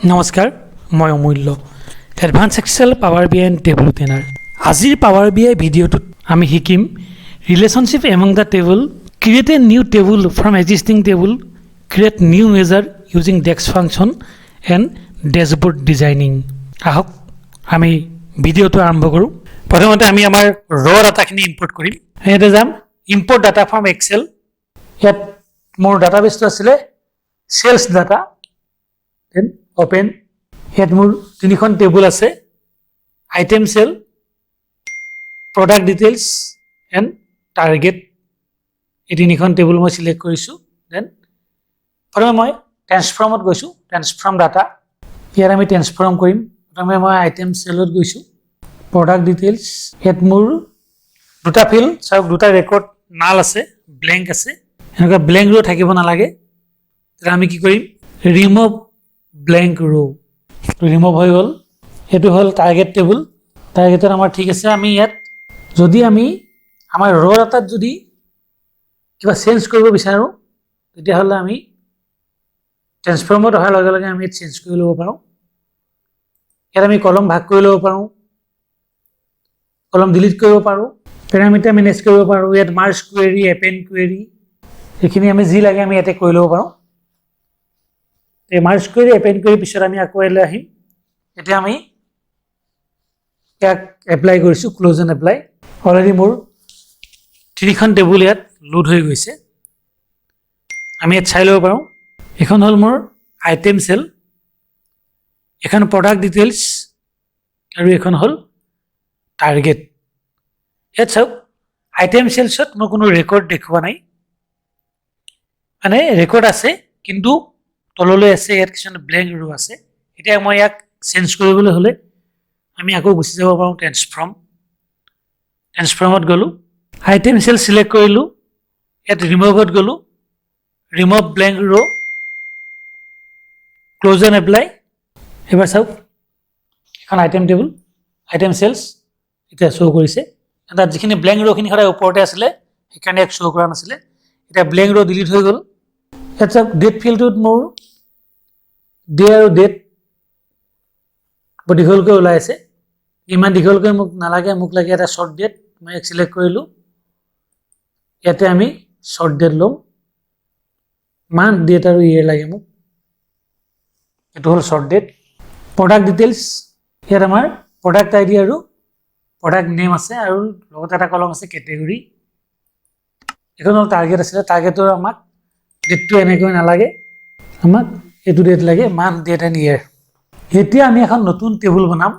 নমস্কাৰ মই Amulya advance Excel power B and table planner আজিৰ পাৱাৰ বি আই ভিডিঅ'টোত আমি শিকিম relationship among the table create a new table from existing table create new measure using DAX function and dashboard designing আহক আমি ভিডিঅ'টো আৰম্ভ কৰোঁ প্ৰথমতে আমি আমাৰ ৰ ডাটাখিনি ইম্পৰ্ট কৰিম ইয়াতে যাম ইম্পৰ্ট ডাটা ফ্ৰম এক্সেল ইয়াত মোৰ ডাটাবেছটো আছিলে সেলছ ডাটা দেন ওপেন ইয়াত মোৰ তিনিখন টেবুল আছে item sale product details and target এই তিনিখন টেবুল মই সিলেক্ট কৰিছোঁ দেন প্ৰথমে মই ট্ৰান্সফৰ্মত গৈছোঁ ট্ৰান্সফৰ্ম ডাটা ইয়াত আমি ট্ৰান্সফৰ্ম কৰিম প্ৰথমে মই আইটেম সেলত গৈছোঁ প্ৰডাক্ট ডিটেইলছ ইয়াত মোৰ দুটা ফিল্ড চাওক দুটা ৰেকৰ্ড নাল আছে ব্লেংক আছে এনেকুৱা ব্লেংক ৰ' থাকিব নালাগে তেতিয়া আমি কি কৰিম ৰিমুভ ব্লেংক ৰ' ৰিমুভ হৈ গ'ল এইটো হ'ল টাৰ্গেট টেবুল টাৰ্গেটত আমাৰ ঠিক আছে আমি ইয়াত যদি আমি আমাৰ ৰ' ডাটাত যদি কিবা চেঞ্জ কৰিব বিচাৰোঁ তেতিয়াহ'লে আমি ট্ৰান্সফৰ্মত অহাৰ লগে লগে আমি চেঞ্জ কৰি ল'ব পাৰোঁ ইয়াত আমি কলম ভাগ কৰি ল'ব পাৰোঁ কলম ডিলিট কৰিব পাৰোঁ পেৰামিটাৰ মেনেজ কৰিব পাৰোঁ ইয়াত মাৰ্জ কুৱেৰি এপেণ্ড কুৱেৰি এইখিনি আমি যি লাগে আমি ইয়াতে কৰি ল'ব পাৰোঁ এই মাৰ্জ কুৱেৰি এপেণ্ড কৰি পিছত আমি আকৌ ইয়ালৈ আহিম এতিয়া আমি ইয়াক এপ্লাই কৰিছোঁ ক্ল'জ এণ্ড এপ্লাই অলৰেডি মোৰ তিনিখন টেবুল ইয়াত লোড হৈ গৈছে আমি ইয়াত চাই ল'ব পাৰোঁ এখন হ'ল মোৰ আইটেম সেল এখন প্ৰডাক্ট ডিটেইলছ আৰু এখন হ'ল টাৰ্গেট ইয়াত চাওক আইটেম সেলছত মোৰ কোনো ৰেকৰ্ড দেখুওৱা নাই মানে ৰেকৰ্ড আছে কিন্তু তললৈ আছে ইয়াত কিছুমান ব্লেংক ৰ' আছে এতিয়া মই ইয়াক চেঞ্জ কৰিবলৈ হ'লে আমি আকৌ গুচি যাব পাৰোঁ ট্ৰান্সফৰ্মত গ'লোঁ আইটেম সেল চিলেক্ট কৰিলোঁ ইয়াত ৰিমুভত গ'লোঁ ৰিমুভ ব্লেংক ৰ' ক্ল'জ এণ্ড এপ্লাই এবাৰ চাওক এখন আইটেম টেবুল আইটেম সেলছ এতিয়া শ্ব' কৰিছে তাত যিখিনি ব্লেংক ৰ'খিনি সদায় ওপৰতে আছিলে সেইকাৰণে ইয়াক শ্ব' কৰা নাছিলে এতিয়া ব্লেংক ৰ' ডিলিট হৈ গ'ল ইয়াত চাওক ডেট ফিল্ডটোত মোৰ ডে আৰু ডেট বৰ দীঘলকৈ ওলাই আছে ইমান দীঘলকৈ মোক নালাগে মোক লাগে এটা শ্বৰ্ট ডেট মই ইয়াক চিলেক্ট কৰিলোঁ ইয়াতে আমি শ্বৰ্ট ডেট ল'ম মান্থ ডেট আৰু ইয়েৰ লাগে মোক এইটো হ'ল শ্বৰ্ট ডেট প্ৰডাক্ট ডিটেইলছ ইয়াত আমাৰ প্ৰডাক্ট আই ডি আৰু প্ৰডাক্ট নেম আছে আৰু লগতে এটা কলম আছে কেটেগৰী এখন হ'ল টাৰ্গেট আছিলে টাৰ্গেটৰ আমাক ডেটটো এনেকৈ নালাগে আমাক এইটো ডেট লাগে মান্থ ডেট এণ্ড ইয়েৰ এতিয়া আমি এখন নতুন টেবুল বনাম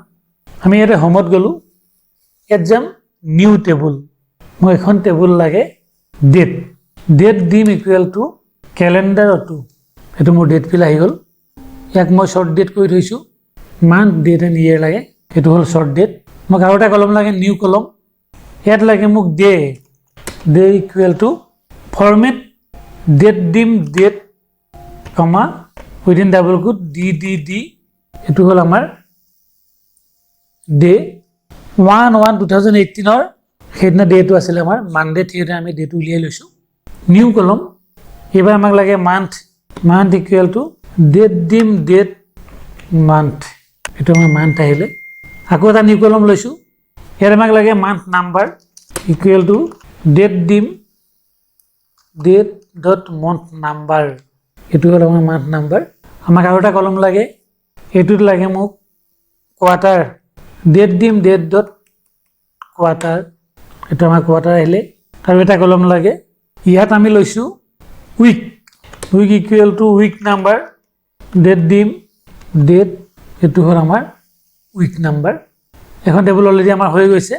আমি ইয়াতে হোমত গ'লোঁ ইয়াত যাম নিউ টেবুল মোক এখন টেবুল লাগে ডেট ডেট দিম ইকুৱেল টু কেলেণ্ডাৰ টু এইটো মোৰ ডেট ফিল আহি গ'ল ইয়াক মই শ্বৰ্ট ডেট কৰি থৈছোঁ মান্থ ডেট এণ্ড ইয়েৰ লাগে এইটো হ'ল শ্বৰ্ট ডেট মোক আৰু এটা কলম লাগে নিউ কলম ইয়াত লাগে মোক day day equal to format date দিম date comma within double quote D এইটো হ'ল আমাৰ ডে 1/1/2018 সেইদিনা ডেটো আছিলে আমাৰ মানডে থিয়েটাৰ আমি ডেটো উলিয়াই লৈছোঁ নিউ কলম এইবাৰ আমাক লাগে মান্থ ইকুৱেল টু ডেট দিম ডেট মান্থ এইটো আমাৰ মান্থ আহিলে আকৌ এটা নিউ কলম লৈছোঁ ইয়াত আমাক লাগে month number equal to date দিম ডেট ডট মান্থ নাম্বাৰ এইটো হ'ল আমাৰ মান্থ নাম্বাৰ আমাক আৰু এটা কলম লাগে এইটোত লাগে মোক কোৱাৰ্টাৰ ডেট দিম ডেট ডট কোৱাৰ্টাৰ এইটো আমাৰ কোৱাৰ্টাৰ আহিলে আৰু এটা কলম লাগে ইয়াত আমি লৈছোঁ week equal to week number date দিম ডেট এইটো হ'ল আমাৰ উইক নাম্বাৰ এখন টেবুল অলৰেডি আমাৰ হৈ গৈছে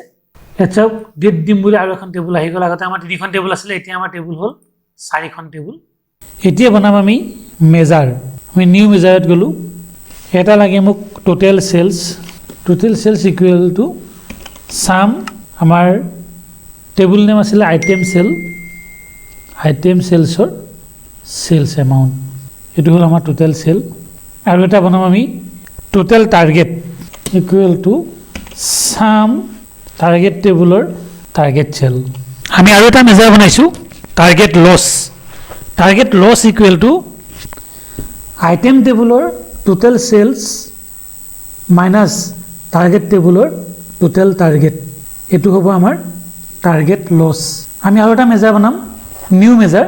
ইয়াত চাওক ডেট দিম বুলি আৰু এখন টেবুল আহি গ'ল আগতে আমাৰ তিনিখন টেবুল আছিলে এতিয়া আমাৰ টেবুল হ'ল চাৰিখন টেবুল এতিয়া বনাম আমি মেজাৰ আমি নিউ মেজাৰত গ'লোঁ এটা লাগে মোক total sales equal to sum আমাৰ টেবুল নেম আছিলে আইটেম সেলছৰ সেলছ এমাউণ্ট এইটো হ'ল আমাৰ টোটেল সেল আৰু এটা বনাম আমি total target equal to sum target টেবুলৰ টাৰ্গেট সেল আমি আৰু এটা মেজাৰ বনাইছোঁ target loss equal to item টেবুলৰ টোটেল সেলস মাইনাস টাৰ্গেট টেবুলৰ টোটেল টাৰ্গেট এটো হ'ব আমাৰ টাৰ্গেট লস আমি আৰু এটা মেজাৰ বনাম new measure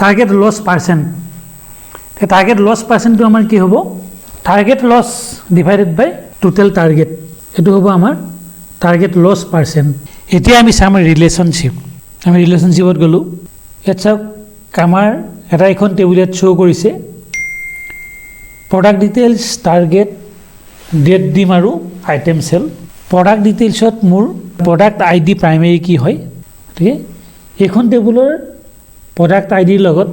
target loss percent তে টাৰ্গেট লস পাৰ্সেন্টটো আমাৰ কি হ'ব target loss divided by total target এটো হ'ব আমাৰ টাৰ্গেট লস পাৰ্সেন্ট এতিয়া আমি চাম ৰিলেশনশিপ আমি ৰিলেশনশিপত গলো ইয়াত চাওক আমাৰ এটা এখন টেবুলত শো কৰিছে প্ৰডাক্ট ডিটেইলছ টাৰ্গেট ডেট দিম আৰু আইটেম সেল প্ৰডাক্ট ডিটেইলছত মোৰ প্ৰডাক্ট আইডি প্ৰাইমেৰী কি হয় ঠিক আছে এখন টেবুলৰ প্ৰডাক্ট আইডিৰ লগত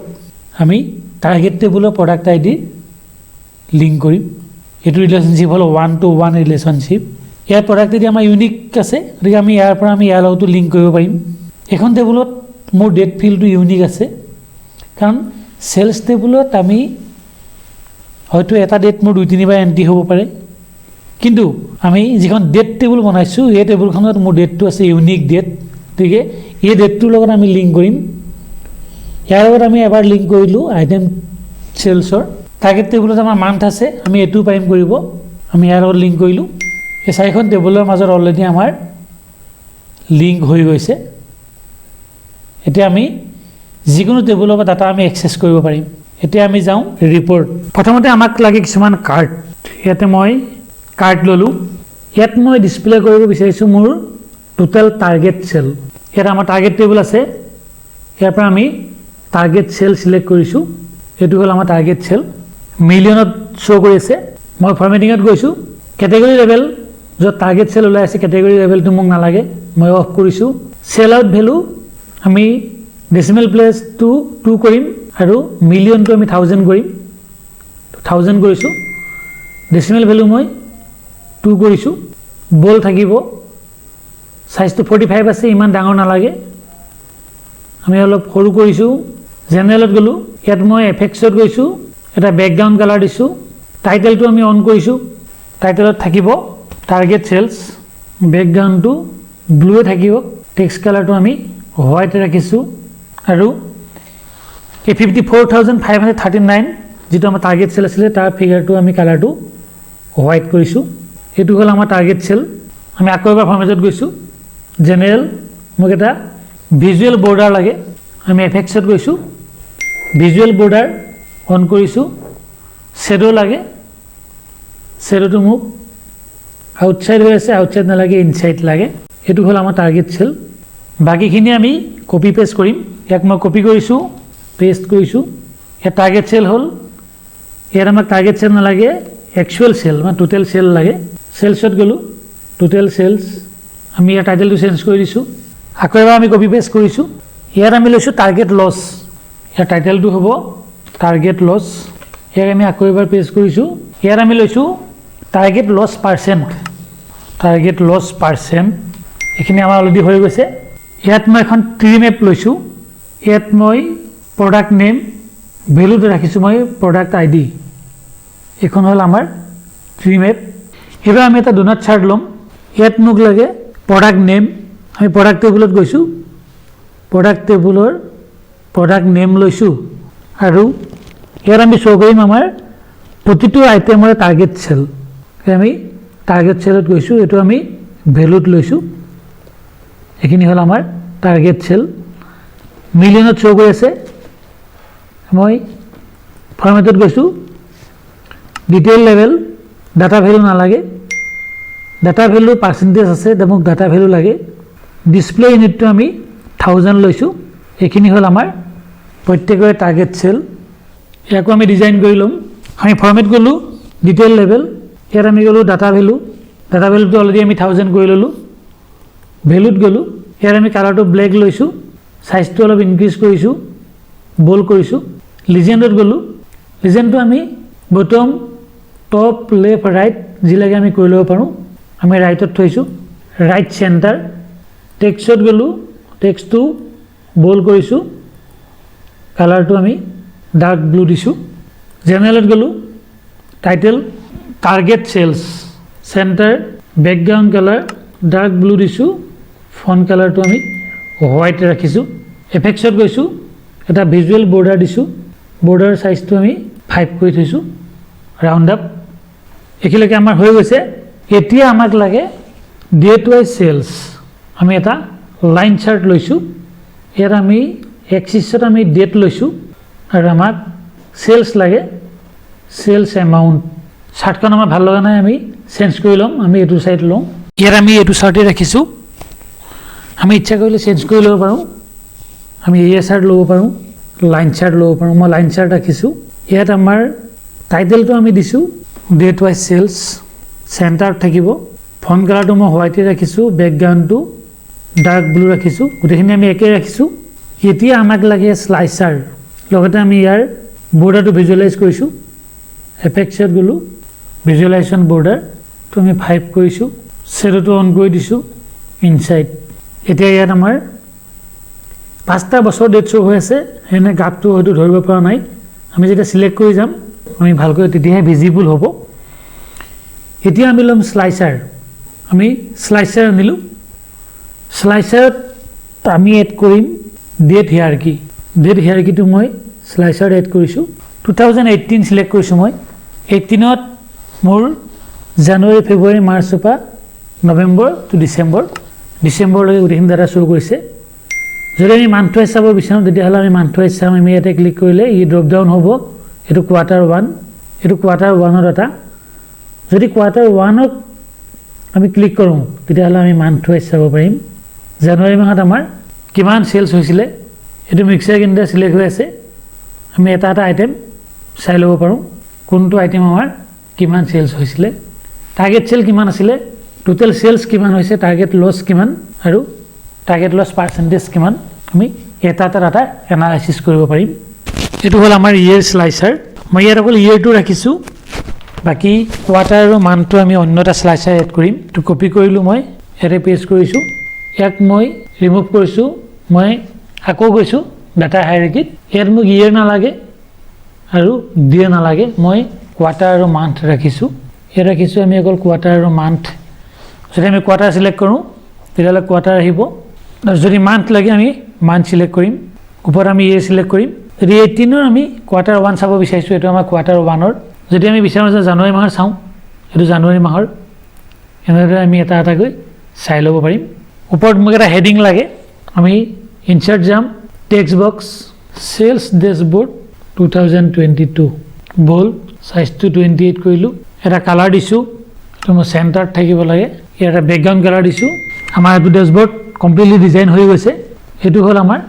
আমি টাৰ্গেট টেবুলৰ প্ৰডাক্ট আইডি লিংক কৰিম এটো ৰিলেশনশিপ হল 1 to 1 ৰিলেশনশিপ ইয়াৰ প্ৰডাক্ট আইডি আমাৰ ইউনিক আছে গতিকে আমি ইয়াৰ পৰা আমি ইয়াৰ লগতো লিংক কৰিব পাৰিম এখন টেবুলত মোৰ ডেট ফিল্ডটো ইউনিক আছে কাৰণ সেলস টেবুলত আমি হয়তো এটা ডেট মোৰ 2-3 বাৰ এন্ট্ৰি হ'ব পাৰে কিন্তু আমি যিখন ডেট টেবুল বনাইছো এই টেবুলখনত মোৰ ডেটটো আছে ইউনিক ডেট ঠিক আছে এই ডেটটোৰ লগত আমি লিংক কৰিম ইয়াৰ লগত আমি এবাৰ লিংক কৰিলো আইটেম সেলসৰ টাৰ্গেট টেবুলত আমাৰ মান্থ আছে আমি এটো পাৰিম কৰিব আমি ইয়াৰ লগত লিংক কৰিলো এই চাৰিখন টেবুলৰ মাজত অলৰেডি আমাৰ লিংক হৈ গৈছে এতিয়া আমি যিকোনো টেবুলৰ পৰা ডাটা আমি এক্সেস কৰিব পাৰিম এতিয়া আমি যাওঁ ৰিপৰ্ট প্ৰথমতে আমাক লাগে কিছুমান কাৰ্ড ইয়াতে মই কাৰ্ড ললো ইয়াত মই ডিসপ্লে কৰিব বিচাৰিছো মোৰ টোটাল টাৰ্গেট সেল ইয়াত আমাৰ টাৰ্গেট টেবুল আছে ইয়াৰ পৰা আমি টাৰ্গেট সেল সিলেক্ট কৰিছো এটো হল আমাৰ টাৰ্গেট সেল মিলিয়নত শো কৰি আছে মই ফৰমেটিংত গৈছো ক্যাটাগৰি লেভেল যত টাৰ্গেট সেল ওলাই আছে ক্যাটাগৰি লেভেলটো মোক নালাগে মই অফ কৰিছো সেল আউট ভ্যালু আমি ডেসিমেল প্লেস টু 2 কৰিম আৰু মিলিয়নটো আমি 1000 কৰিম 1000 কৰিছো ডেসিমেল ভ্যালু মই 2 কৰিছো বল থাকিব সাইজটো 45 আছে ইমান ডাঙৰ নালাগে আমি অলপ সৰু কৰিছো জেনাৰেলত গলো ইয়াত মই এফেক্টছত গৈছো এটা ব্যাকগ্ৰাউন্ড কালাৰ দিছো টাইটেলটো আমি অন কৰিছো টাইটেলত থাকিব টাৰ্গেট সেলস ব্যাকগ্ৰাউন্ডটো ব্লু থাকিব টেক্সট কালাৰটো আমি হোৱাইট ৰাখিছো আৰু এই 54539 যেটো আমাৰ টাৰ্গেট সেল আছিল তাৰ ফিগাৰটো আমি কালাৰটো হোৱাইট কৰিছো এটো হল আমাৰ টাৰ্গেট সেল আমি আকৌ এবাৰ ফৰমেটত গৈছো জেনাৰেল মোক এটা ভিজুৱেল বৰ্ডাৰ লাগে আমি এফেক্টছত গৈছো ভিজুৱেল বৰ্ডাৰ অন কৰিছো শ্যাডো লাগে শ্যাডোটো মোক আউটসাইড হৈ আছে আউটসাইড নালাগে ইনসাইড লাগে এটো হল আমাৰ টাৰ্গেট সেল বাকিখিনি আমি কপি পেস্ট কৰিম ইয়াক মই কপি কৰিছো পেস্ট কৰিছো এ টাৰ্গেট সেল হল ইয়াৰ আমাক টার্গেট সেল নালাগে একচুয়াল সেল মানে টোটাল সেল লাগে সেলছত গলো টোটাল সেলস আমি ইয়াৰ টাইটেলটো চেঞ্জ কৰি দিছো আকৌ এবাৰ আমি কপি পেস্ট কৰিছো ইয়াৰ আমি লৈছো টাৰ্গেট লস ইয়াৰ টাইটেলটো হ'ব টাৰ্গেট লস ইয়াক আমি আকৌ এবাৰ পেস্ট কৰিছো ইয়াৰ আমি লৈছো target loss percent target loss percent এখিনি আমাৰ অলৰেডি হৈ গৈছে ইয়াত মই এখন ট্ৰি মেপ লৈছো ইয়াত মই প্ৰডাক্ট নেম ভ্যালুটো ৰাখিছো মই প্ৰডাক্ট আইডি এখন হল আমাৰ ট্ৰি মেপ এবাৰ আমি এটা ডোনাট চাৰ্ট লম ইয়াত মোক লাগে প্ৰডাক্ট নেম আমি প্ৰডাক্ট টেবুলত গৈছো প্ৰডাক্ট টেবুলৰ প্ৰডাক্ট নেম লৈছো আৰু ইয়াত আমি শো কৰিম আমাৰ প্ৰতিটো আইটেমৰ টাৰ্গেট সেল আমি টাৰ্গেট সেলত গৈছো এটো আমি ভ্যালুত লৈছো এখিনি হল আমাৰ টাৰ্গেট সেল মিলিয়নত শো কৰি আছে মই ফৰমেটত গৈছো ডিটেইল লেভেল ডাটা ভ্যালু নালাগে ডাটা ভ্যালু পার্সেন্টেজ আছে মোক ডাটা ভ্যালু লাগে ডিসপ্লে ইউনিটটো আমি 1000 লৈছো এখিনি হল আমাৰ প্ৰত্যেকৰে টাৰ্গেট সেল ইয়াকো আমি ডিজাইন কৰি লম আমি ফৰমেট গলো ডিটেইল লেভেল ইয়াত আমি গলো ডাটা ভ্যালুটো অলৰেডি আমি 1000 কৰি ললো ভ্যালুত গলো ইয়াত আমি কালাৰটো ব্ল্যাক লৈছো সাইজটো অলপ ইনক্ৰিজ কৰিছো বোল্ড কৰিছো লিজেন্ডত গলো লিজেন্ডটো আমি বটম টপ লেফট ৰাইট জিলাগে আমি কৰি লব পাৰো আমি ৰাইটত থৈছো ৰাইট সেন্টাৰ টেক্সটত গলো টেক্সটটো বোল্ড কৰিছো কালাৰটো আমি ডাৰ্ক ব্লু দিছো জেনাৰেলত গলো title target sales centre background colour dark blue দিছো ফন্ট কালাৰটো আমি হোৱাইট ৰাখিছো এফেক্টছত গৈছো এটা ভিজুৱেল বৰ্ডাৰ দিছো বৰ্ডাৰ সাইজটো আমি 5 কৰি থৈছো ৰাউণ্ড আপ এখিলৈকে আমাৰ হৈ গৈছে এতিয়া আমাক লাগে ডেট ৱাইজ সেলস আমি এটা লাইন চাৰ্ট লৈছো ইয়াত আমি এক্সিছত আমি ডেট লৈছো আৰু আমাক সেলস লাগে সেলস এমাউন্ট চাৰ্টখন আমাৰ ভাল লগা নাই আমি চেঞ্জ কৰি লম আমি এটো সাইড লম ইয়াত আমি এটো চাৰ্টে ৰাখিছো আমি ইচ্ছা কৰিলে চেঞ্জ কৰি ল'ব পাৰো আমি এই চাৰ্ট ল'ব পাৰো লাইন চাৰ্ট ল'ব পাৰো মই লাইন চাৰ্ট ৰাখিছো ইয়াত আমাৰ টাইটেলটো আমি দিছো ডেট ৱাইজ সেলস সেন্টাৰ থাকিব ফন্ট কালাৰটো মই হোৱাইটে ৰাখিছো বেকগ্ৰাউণ্ডটো ডাৰ্ক ব্লু ৰাখিছো গুটেখিনি আমি একে ৰাখিছো এতিয়া আমাক লাগে স্লাইচাৰ লগতে আমি ইয়াৰ বৰ্ডাৰটো ভিজুৱেলাইজ কৰিছো এফেক্টছত গলো ভিজুৱেলাইজেশ্যন বৰ্ডাৰ তো আমি 5 কৰিছো শ্যাডোটো অন কৰি দিছো ইনসাইড এতিয়া ইয়াত আমাৰ 5টা বছৰ ডেট শো হৈ আছে হেনে গাপটো হয়তো ধৰিব পৰা নাই আমি যেটা সিলেক্ট কৰি যাম আমি ভালকৈ তেতিয়াহে ভিজিবল হ'ব এতিয়া আমি লম স্লাইচাৰ আমি স্লাইচাৰ আনিলো স্লাইচাৰত আমি এড কৰিম ডেট হিয়াৰকি মই স্লাইচাৰ এড কৰিছো 2018 সিলেক্ট কৰিছো মই 18ত মোৰ জানুৱাৰী ফেব্ৰুৱাৰী মাৰ্চ পৰা নৱেম্বৰ টু ডিসেম্বৰ লৈ উঠিন ডাটা শো কৰিছে যদি আমি মান্থ ওয়াইজ চাব বিচাৰো তেতিয়া হলে আমি মান্থ ওয়াইজ চাম আমি ইয়াতে ক্লিক কৰিলে ই ড্ৰপ ডাউন হ'ব এটো কোৱাৰ্টাৰ 1 এটো কোৱাৰ্টাৰ 1 ৰ ডাটা যদি কোৱাৰ্টাৰ 1 ত আমি ক্লিক কৰো তেতিয়া হলে আমি মান্থ ওয়াইজ চাব পাৰিম জানুৱাৰী মাহত আমাৰ কিমান সেলস হৈছিলে এটো মিক্সাৰ ইনডেক্স সিলেক্ট হৈ আছে আমি এটা আইটেম চাই ল'ব পাৰো কোনটো আইটেম আমাৰ কিমান সেলস হৈছিলে টাৰ্গেট সেল কিমান আছিল টোটাল সেলস কিমান হৈছে টাৰ্গেট লস কিমান আৰু টাৰ্গেট লস পাৰ্সেন্টেজ কিমান আমি এটা ডাটা এনালাইসিস কৰিব পাৰিম এটো হল আমাৰ ইয়াৰ স্লাইচাৰ মই ইয়াৰ অকল ইয়াৰটো ৰাখিছো বাকি কোৱাৰ্টাৰ আৰু মান্থটো আমি অন্যটা স্লাইচাৰ এড কৰিম তো কপি কৰিলো মই এৰে পেস্ট কৰিছো ইয়াক মই ৰিমুভ কৰিছো মই আকৌ গৈছো ডাটা হায়াৰাৰ্কিত ইয়াত মোক ইয়াৰ নালাগে আৰু ডে নালাগে মই কোৱাৰ্টাৰ আৰু মান্থ ৰাখিছো ইয়াত ৰাখিছো আমি অকল কোৱাৰ্টাৰ আৰু মান্থ যদি আমি কোৱাৰ্টাৰ সিলেক্ট কৰো তেতিয়াহলে কোৱাৰ্টাৰ আহিব আৰু যদি মান্থ লাগে আমি মান্থ সিলেক্ট কৰিম ওপৰত আমি ইয়ে সিলেক্ট কৰিম যদি 18 ৰ আমি কোৱাৰ্টাৰ 1 চাব বিচাৰিছো এটো আমাৰ কোৱাৰ্টাৰ 1 ৰ যদি আমি বিচাৰো যে জানুৱাৰী মাহৰ চাও এটো জানুৱাৰী মাহৰ এনেদৰে আমি এটা গৈ চাই ল'ব পাৰিম ওপৰত মোক এটা হেডিং লাগে আমি ইনসাৰ্ট যাম টেক্সট বক্স সেলস ড্যাশবোৰ্ড 2022 বল সাইজটো 28 কৰিলো এটা কালাৰ দিছো তো মই সেন্টাৰ থাকিব লাগে এটা ব্যাকগ্ৰাউণ্ড কালাৰ দিছো আমাৰ এটো ড্যাশবোৰ্ড কমপ্লিটলি ডিজাইন হৈ গৈছে এটো হল আমাৰ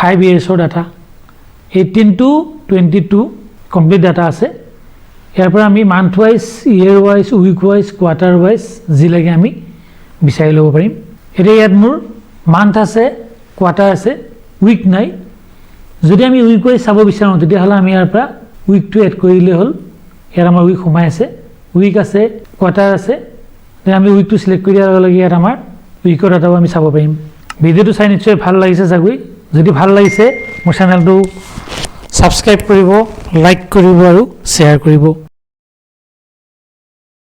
5 ইয়াৰ্ছৰ ডাটা 18 টু 22 কমপ্লিট ডাটা আছে ইয়াৰ পৰা আমি month wise year wise week wise quarter wise যি লাগে আমি বিচাৰি ল'ব পাৰিম এতিয়া ইয়াত মোৰ মান্থ আছে কোৱাৰ্টাৰ আছে উইক নাই যদি আমি উইক ওয়াইজ চাব বিচাৰো তেতিয়া হলে আমি ইয়াৰ পৰা উইকটো এড কৰিলে হল ইয়াৰ আমাৰ উইক সোমাই আছে উইক আছে কোৱাৰ্টাৰ আছে তেতিয়া আমি উইকটো সিলেক্ট কৰি দিয়াৰ লগে ইয়াত আমাৰ উইকৰ ডাটাও আমি চাব পাৰিম ভিডিওটো চাই নিশ্চয় ভাল লাগিছে জাগুই যদি ভাল লাগিছে মোৰ চেনেলটো সাবস্ক্ৰাইব কৰিব লাইক কৰিব আৰু শেয়াৰ কৰিব